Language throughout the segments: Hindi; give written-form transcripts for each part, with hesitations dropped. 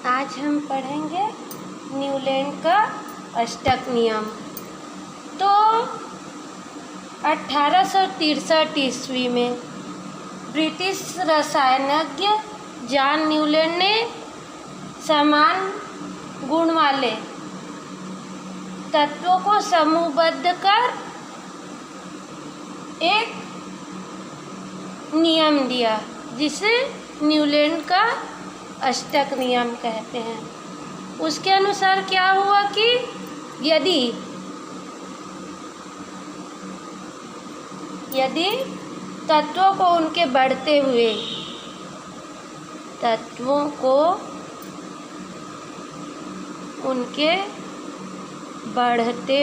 आज हम पढ़ेंगे न्यूलैंड का अष्टक नियम। तो 1863 ईस्वी में ब्रिटिश रसायनज्ञ जॉन न्यूलैंड ने समान गुण वाले तत्वों को समूहबद्ध कर एक नियम दिया, जिसे न्यूलैंड का अष्टक नियम कहते हैं। उसके अनुसार क्या हुआ कि यदि तत्वों को उनके बढ़ते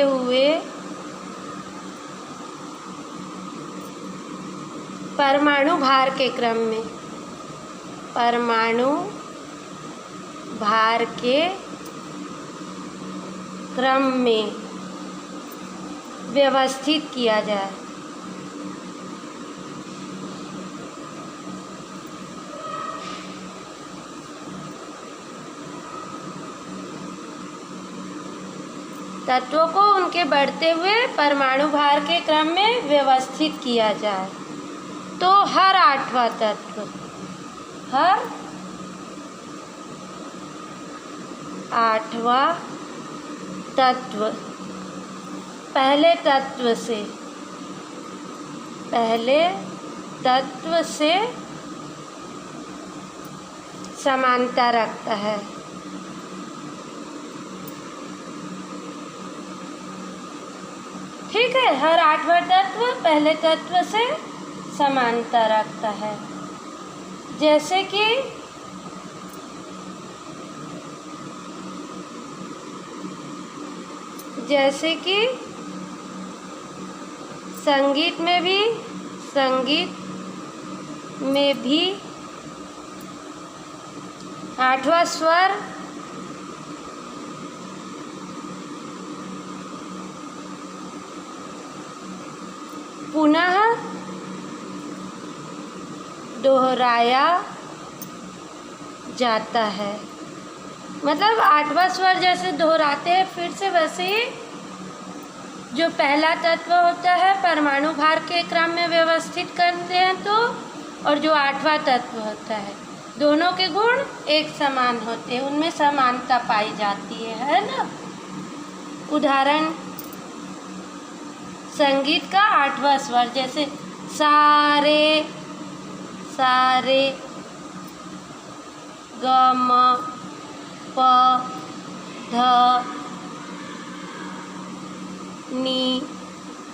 हुए परमाणु भार के क्रम में व्यवस्थित किया जाए तत्वों को उनके बढ़ते हुए परमाणु भार के क्रम में व्यवस्थित किया जाए, तो हर आठवां तत्व पहले तत्व से समानता रखता है। ठीक है, हर आठवां तत्व पहले तत्व से समानता रखता है। जैसे कि संगीत में भी आठवां स्वर पुनः दोहराया जाता है। मतलब आठवां स्वर जैसे दोहराते हैं फिर से, वैसे ही जो पहला तत्व होता है परमाणु भार के क्रम में व्यवस्थित करते हैं, तो और जो आठवां तत्व होता है, दोनों के गुण एक समान होते हैं, उनमें समानता पाई जाती है ना। उदाहरण, संगीत का आठवां स्वर जैसे सारे ग म प ध नी,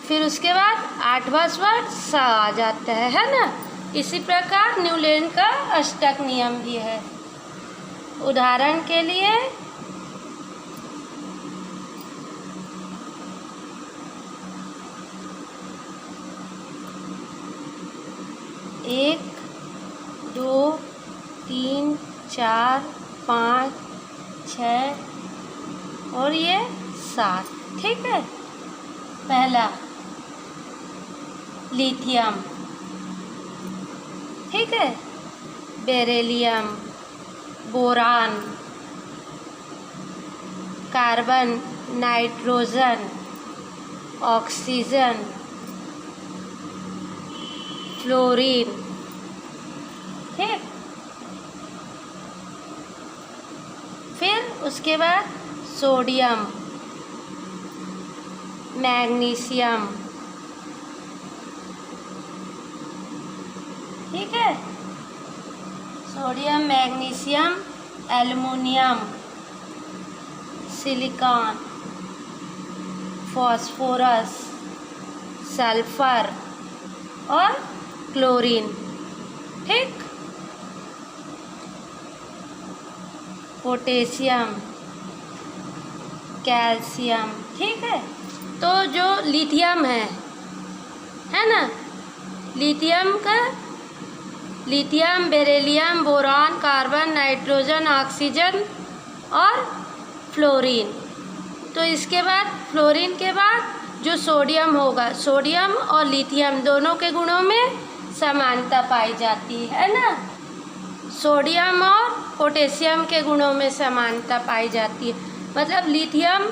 फिर उसके बाद आठवां स्वर सा आ जाता है ना। इसी प्रकार न्यूलैंड का अष्टक नियम भी है। उदाहरण के लिए एक, दो, तीन, चार, 5, 6 और ये 7। ठीक है, पहला लिथियम, ठीक है, beryllium, boron, carbon, nitrogen, oxygen, fluorine. ठीक, फिर उसके बाद सोडियम, मैग्नीशियम, ठीक है, sodium, magnesium, aluminium, silicon, phosphorus, sulphur और क्लोरीन। ठीक, पोटेशियम, कैल्शियम। ठीक है, तो जो लिथियम है ना, lithium, beryllium, boron, carbon, nitrogen, oxygen और फ्लोरीन। तो इसके बाद फ्लोरीन के बाद जो सोडियम होगा, सोडियम और लिथियम दोनों के गुणों में समानता पाई जाती है ना। सोडियम और पोटेशियम के गुणों में समानता पाई जाती है। मतलब लिथियम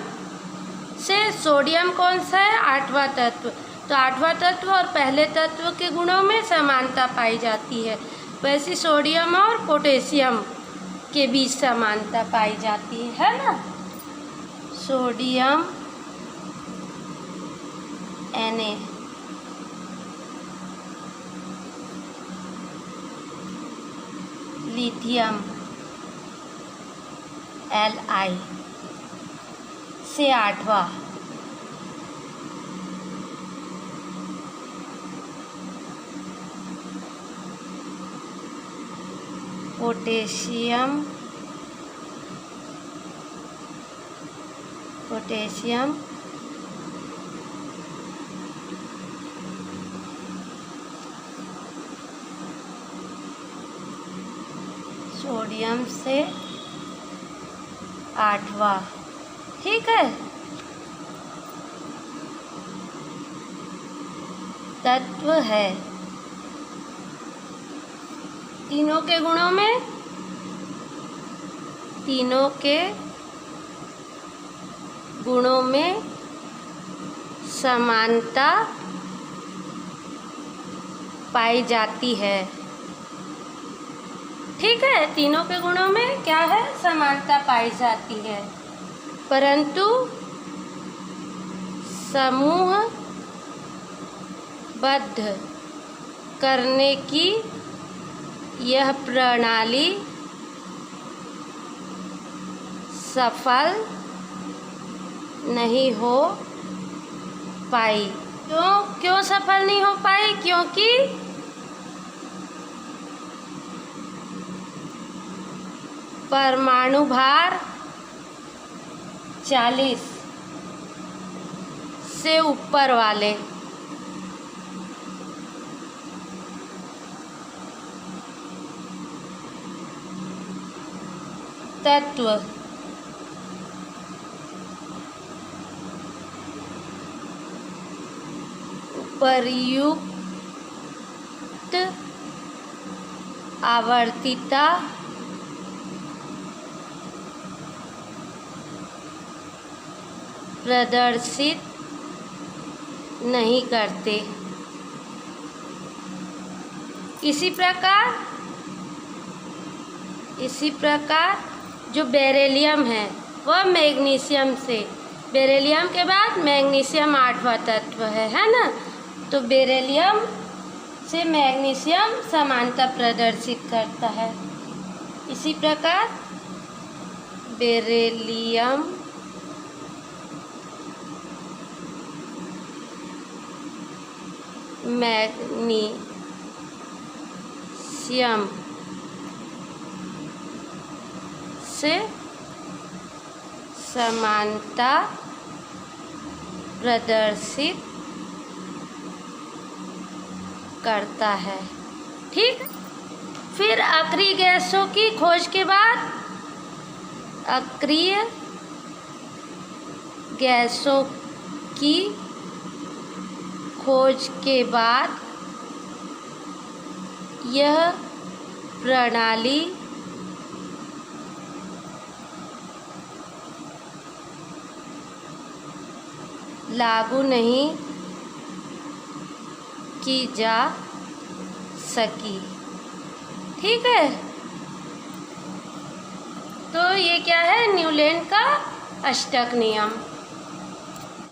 से सोडियम कौन सा है? 8वां तत्व। तो 8वां तत्व और पहले तत्व के गुणों में समानता पाई जाती है। वैसे सोडियम और पोटेशियम के बीच समानता पाई जाती है ना। सोडियम Na, लिथियम Li से 8वां, पोटेशियम सोडियम से 8वां। ठीक है। तत्व है तीनों के गुणों में समानता पाई जाती है। ठीक है, तीनों के गुणों में क्या है? समानता पाई जाती है, परंतु समूहबद्ध करने की यह प्रणाली सफल नहीं हो पाई। क्यों सफल नहीं हो पाई? क्योंकि परमाणु भार 40 से ऊपर वाले तत्व उपर्युक्त आवर्तीता प्रदर्शित नहीं करते। इसी प्रकार जो बेरिलियम है वह मैग्नीशियम से, बेरिलियम के बाद मैग्नीशियम 8वां तत्व है ना। तो बेरिलियम से मैग्नीशियम समानता प्रदर्शित करता है। इसी प्रकार बेरिलियम मैग्नीशियम से समानता प्रदर्शित करता है। ठीक। फिर अक्रिय गैसों की खोज के बाद, अक्रिय गैसों की खोज के बाद यह प्रणाली लागू नहीं की जा सकी। ठीक है। तो ये क्या है? न्यूलैंड का अष्टक नियम।